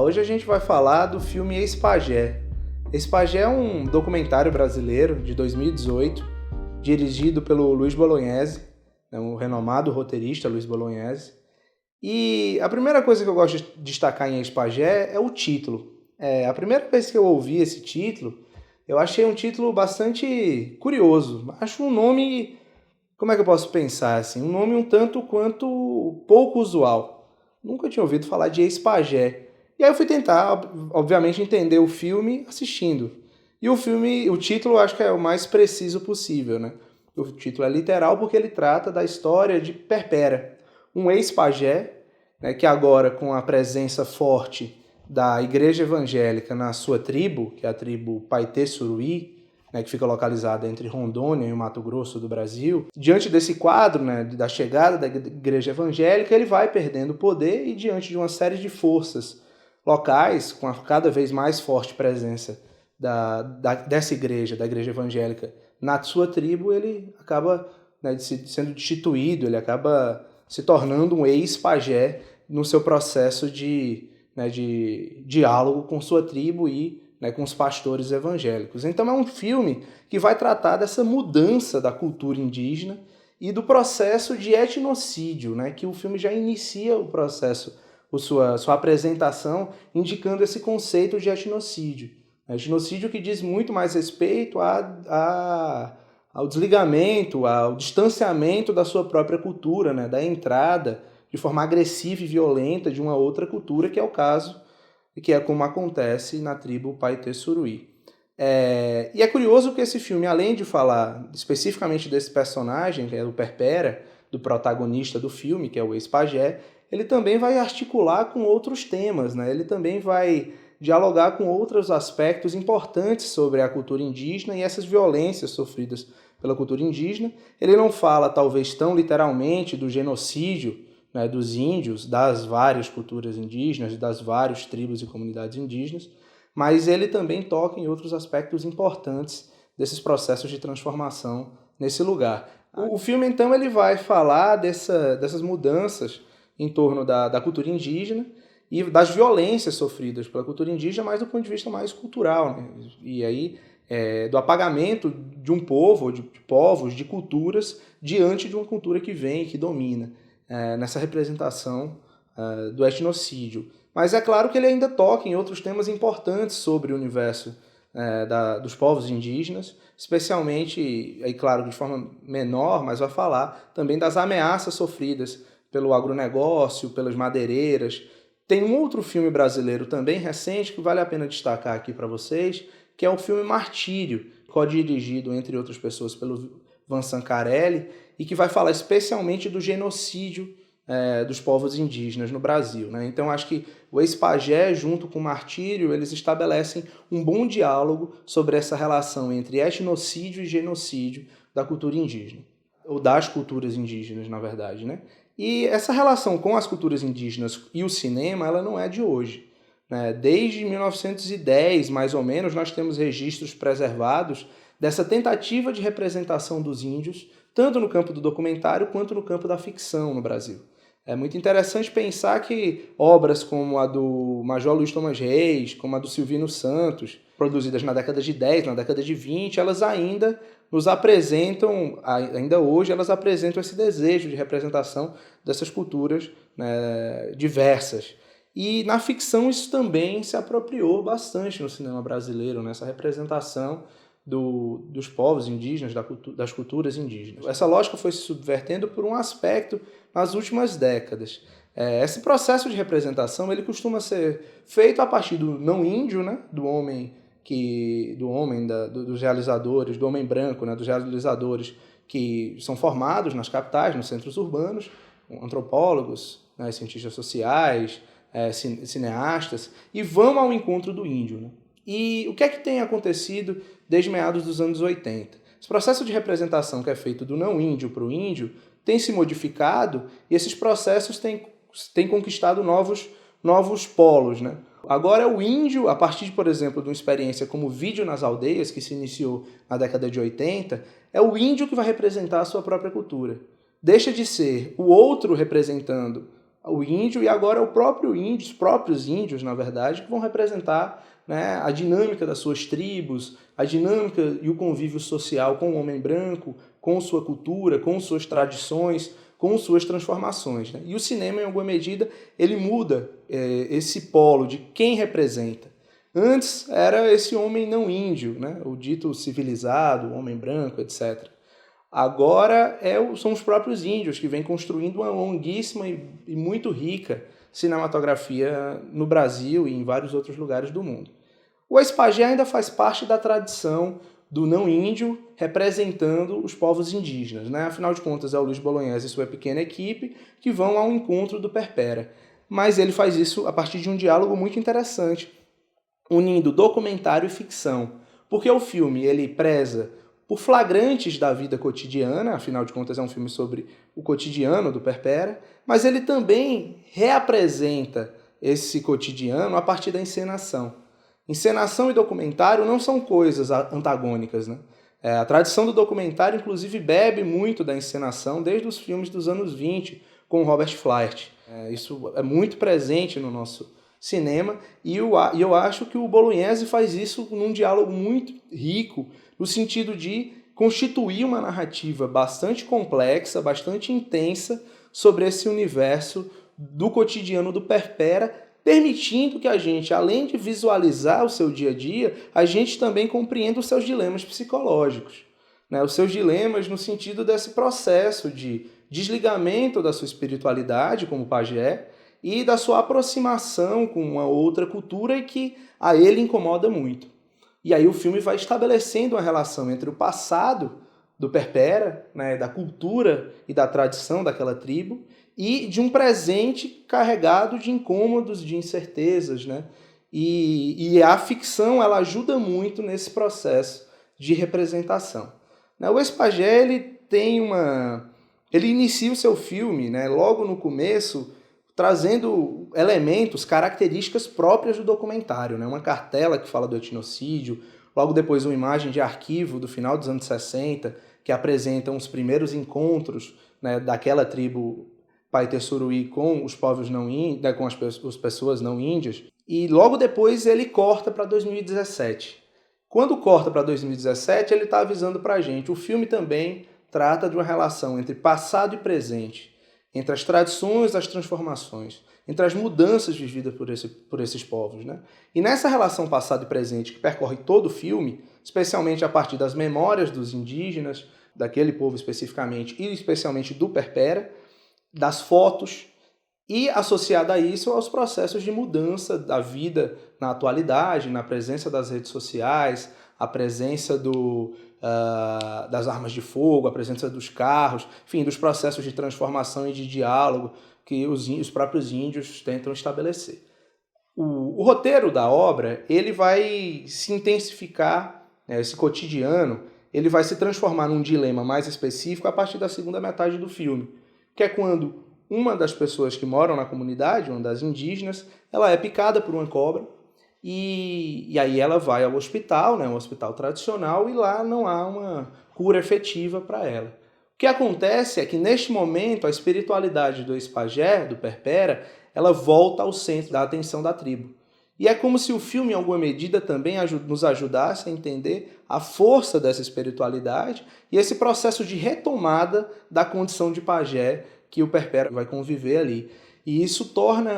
Hoje a gente vai falar do filme Ex-Pajé. Ex-Pajé é um documentário brasileiro de 2018, dirigido pelo Luiz Bolognese, um renomado roteirista, Luiz Bolognese. E a primeira coisa que eu gosto de destacar em Ex-Pajé é o título. A primeira vez que eu ouvi esse título, eu achei um título bastante curioso. Acho um nome, como é que eu posso pensar assim? Um nome um tanto quanto pouco usual. Nunca tinha ouvido falar de Ex-Pajé. E aí eu fui tentar, obviamente, entender o filme assistindo. E o título eu acho que é o mais preciso possível, né? O título é literal porque ele trata da história de Perpéra, um ex-pajé, né, que agora com a presença forte da igreja evangélica na sua tribo, que é a tribo Paetê Suruí, né, que fica localizada entre Rondônia e o Mato Grosso do Brasil. Diante desse quadro, né, da chegada da igreja evangélica, ele vai perdendo poder e diante de uma série de forças locais, com a cada vez mais forte presença dessa igreja, da igreja evangélica, na sua tribo, ele acaba, né, sendo destituído, ele acaba se tornando um ex-pajé no seu processo de diálogo com sua tribo e, né, com os pastores evangélicos. Então é um filme que vai tratar dessa mudança da cultura indígena e do processo de etnocídio, né, que o filme já inicia o processo, sua apresentação, indicando esse conceito de etnocídio. Etnocídio que diz muito mais respeito ao desligamento, ao distanciamento da sua própria cultura, né, da entrada de forma agressiva e violenta de uma outra cultura, que é o caso, que é como acontece na tribo Paetê Suruí. E é curioso que esse filme, além de falar especificamente desse personagem, que é o Perpéra, do protagonista do filme, que é o ex-pajé, ele também vai articular com outros temas, né? Ele também vai dialogar com outros aspectos importantes sobre a cultura indígena e essas violências sofridas pela cultura indígena. Ele não fala, talvez, tão literalmente do genocídio, né, dos índios, das várias culturas indígenas, das várias tribos e comunidades indígenas, mas ele também toca em outros aspectos importantes desses processos de transformação nesse lugar. O filme, então, ele vai falar dessas mudanças em torno da cultura indígena e das violências sofridas pela cultura indígena, mas do ponto de vista mais cultural, né? E aí do apagamento de um povo, de povos, de culturas, diante de uma cultura que vem e que domina, nessa representação do etnocídio. Mas é claro que ele ainda toca em outros temas importantes sobre o universo dos povos indígenas, especialmente, aí claro, de forma menor, mas vai falar também das ameaças sofridas pelo agronegócio, pelas madeireiras. Tem um outro filme brasileiro também recente que vale a pena destacar aqui para vocês, que é o filme Martírio, co-dirigido, entre outras pessoas, pelo Vincent Carelli, e que vai falar especialmente do genocídio dos povos indígenas no Brasil, né? Então acho que o Ex-Pajé, junto com o Martírio, eles estabelecem um bom diálogo sobre essa relação entre etnocídio e genocídio da cultura indígena, ou das culturas indígenas, na verdade, né? E essa relação com as culturas indígenas e o cinema, ela não é de hoje, né? Desde 1910, mais ou menos, nós temos registros preservados dessa tentativa de representação dos índios, tanto no campo do documentário quanto no campo da ficção no Brasil. É muito interessante pensar que obras como a do Major Luiz Thomas Reis, como a do Silvino Santos, produzidas na década de 10, na década de 20, elas ainda nos apresentam, ainda hoje, elas apresentam esse desejo de representação dessas culturas, né, diversas. E na ficção isso também se apropriou bastante no cinema brasileiro, nessa representação dos povos indígenas, das culturas indígenas. Essa lógica foi se subvertendo por um aspecto nas últimas décadas. Esse processo de representação ele costuma ser feito a partir do não índio, né, dos realizadores, do homem branco, né, dos realizadores que são formados nas capitais, nos centros urbanos, antropólogos, né, cientistas sociais, cineastas, e vão ao encontro do índio, né? E o que é que tem acontecido desde meados dos anos 80? Esse processo de representação que é feito do não índio para o índio tem se modificado e esses processos têm conquistado novos polos, né? Agora é o índio, a partir, por exemplo, de uma experiência como Vídeo nas Aldeias, que se iniciou na década de 80, é o índio que vai representar a sua própria cultura. Deixa de ser o outro representando o índio, e agora é o próprio índio, os próprios índios, na verdade, que vão representar, né, a dinâmica das suas tribos, a dinâmica e o convívio social com o homem branco, com sua cultura, com suas tradições, com suas transformações. Né? E o cinema, em alguma medida, ele muda esse polo de quem representa. Antes era esse homem não índio, né? O dito civilizado, o homem branco, etc. Agora são os próprios índios que vêm construindo uma longuíssima e muito rica cinematografia no Brasil e em vários outros lugares do mundo. O ex-pajé ainda faz parte da tradição do não índio representando os povos indígenas. Né? Afinal de contas, é o Luiz Bolognese e sua pequena equipe que vão ao encontro do Perpera. Mas ele faz isso a partir de um diálogo muito interessante, unindo documentário e ficção. Porque o filme ele preza por flagrantes da vida cotidiana, afinal de contas é um filme sobre o cotidiano do Perpera, mas ele também reapresenta esse cotidiano a partir da encenação. Encenação e documentário não são coisas antagônicas, né? A tradição do documentário, inclusive, bebe muito da encenação desde os filmes dos anos 20, com Robert Fliert. Isso é muito presente no nosso cinema, e eu acho que o Bolognese faz isso num diálogo muito rico, no sentido de constituir uma narrativa bastante complexa, bastante intensa sobre esse universo do cotidiano do Perpera, permitindo que a gente, além de visualizar o seu dia a dia, a gente também compreenda os seus dilemas psicológicos. Né? Os seus dilemas no sentido desse processo de desligamento da sua espiritualidade como pajé e da sua aproximação com uma outra cultura e que a ele incomoda muito. E aí o filme vai estabelecendo uma relação entre o passado do Perpera, né, da cultura e da tradição daquela tribo, e de um presente carregado de incômodos, de incertezas. Né? E a ficção ela ajuda muito nesse processo de representação. O ex-pajé ele inicia o seu filme, né, logo no começo, trazendo elementos, características próprias do documentário, né? Uma cartela que fala do etnocídio, logo depois uma imagem de arquivo do final dos anos 60, que apresentam os primeiros encontros, né, daquela tribo Paitê-Suruí com os povos não índios, né, com as pessoas não índias, e logo depois ele corta para 2017. Quando corta para 2017, ele está avisando para a gente. O filme também trata de uma relação entre passado e presente, entre as tradições e as transformações, entre as mudanças vividas por esses povos. Né? E nessa relação passado e presente que percorre todo o filme, especialmente a partir das memórias dos indígenas, daquele povo especificamente, e especialmente do Perpera, das fotos, e associada a isso aos processos de mudança da vida na atualidade, na presença das redes sociais, a presença das armas de fogo, a presença dos carros, enfim, dos processos de transformação e de diálogo que os próprios índios tentam estabelecer. O roteiro da obra ele vai se intensificar, né, esse cotidiano, ele vai se transformar num dilema mais específico a partir da segunda metade do filme, que é quando uma das pessoas que moram na comunidade, uma das indígenas, ela é picada por uma cobra e aí ela vai ao hospital, né, um hospital tradicional, e lá não há uma cura efetiva para ela. O que acontece é que, neste momento, a espiritualidade do ex-pajé, do Perpera, ela volta ao centro da atenção da tribo. E é como se o filme, em alguma medida, também nos ajudasse a entender a força dessa espiritualidade e esse processo de retomada da condição de pajé que o Perpera vai conviver ali. E isso torna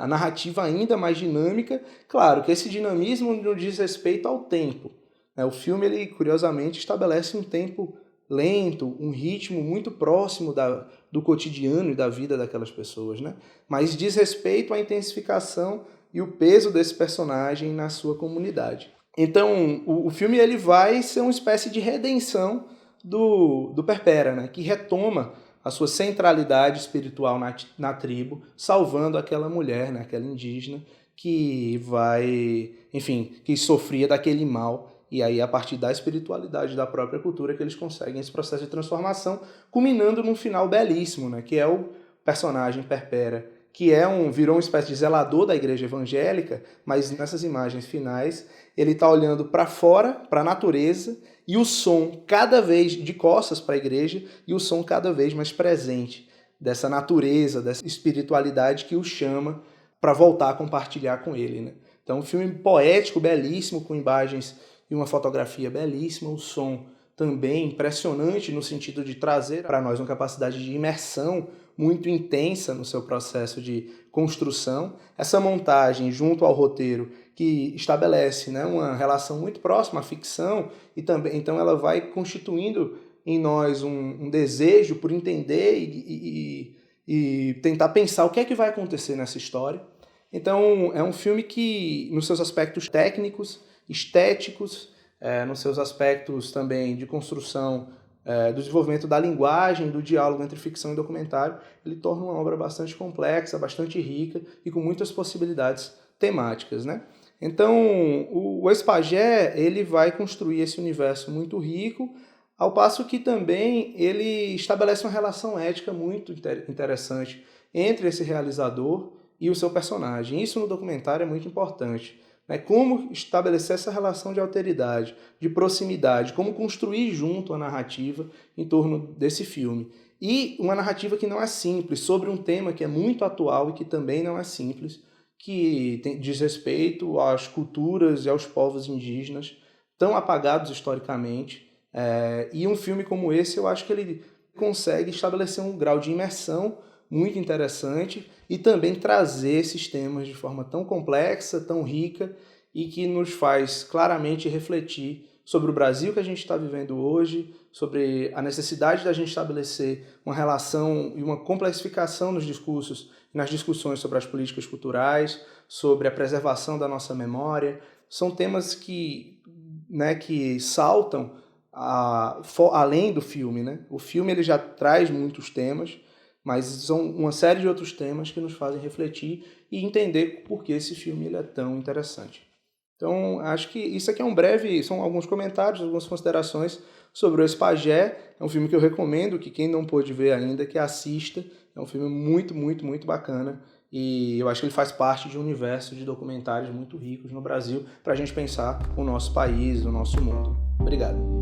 a narrativa ainda mais dinâmica. Claro que esse dinamismo não diz respeito ao tempo. O filme, ele, curiosamente, estabelece um tempo lento, um ritmo muito próximo do cotidiano e da vida daquelas pessoas, né? Mas diz respeito à intensificação e o peso desse personagem na sua comunidade. Então, o filme ele vai ser uma espécie de redenção do Perpera, né? Que retoma a sua centralidade espiritual na tribo, salvando aquela mulher, né? Aquela indígena que que sofria daquele mal. E aí, a partir da espiritualidade da própria cultura, que eles conseguem esse processo de transformação, culminando num final belíssimo, né? Que é o personagem Perpera, que virou uma espécie de zelador da igreja evangélica, mas nessas imagens finais ele está olhando para fora, para a natureza, e o som cada vez de costas para a igreja, e o som cada vez mais presente. dessa natureza, dessa espiritualidade que o chama para voltar a compartilhar com ele, né? Então, um filme poético, belíssimo, com imagens e uma fotografia belíssima, o som também impressionante no sentido de trazer para nós uma capacidade de imersão muito intensa no seu processo de construção. Essa montagem junto ao roteiro que estabelece, né, uma relação muito próxima à ficção e também então ela vai constituindo em nós um desejo por entender e tentar pensar o que é que vai acontecer nessa história. Então é um filme que, nos seus aspectos técnicos, estéticos, nos seus aspectos também de construção, do desenvolvimento da linguagem, do diálogo entre ficção e documentário, ele torna uma obra bastante complexa, bastante rica e com muitas possibilidades temáticas, né? Então, o Ex-Pajé, ele vai construir esse universo muito rico, ao passo que também ele estabelece uma relação ética muito interessante entre esse realizador e o seu personagem. Isso no documentário é muito importante. Como estabelecer essa relação de alteridade, de proximidade, como construir junto a narrativa em torno desse filme. E uma narrativa que não é simples, sobre um tema que é muito atual e que também não é simples, que diz respeito às culturas e aos povos indígenas, tão apagados historicamente. E um filme como esse, eu acho que ele consegue estabelecer um grau de imersão muito interessante e também trazer esses temas de forma tão complexa, tão rica e que nos faz claramente refletir sobre o Brasil que a gente está vivendo hoje, sobre a necessidade da gente estabelecer uma relação e uma complexificação nos discursos e nas discussões sobre as políticas culturais, sobre a preservação da nossa memória. São temas que saltam além do filme, né? O filme ele já traz muitos temas, mas são uma série de outros temas que nos fazem refletir e entender por que esse filme ele é tão interessante. Então, acho que isso aqui são alguns comentários, algumas considerações sobre o Ex-Pajé. É um filme que eu recomendo que quem não pôde ver ainda, que assista. É um filme muito, muito, muito bacana e eu acho que ele faz parte de um universo de documentários muito ricos no Brasil para a gente pensar o nosso país, o nosso mundo. Obrigado.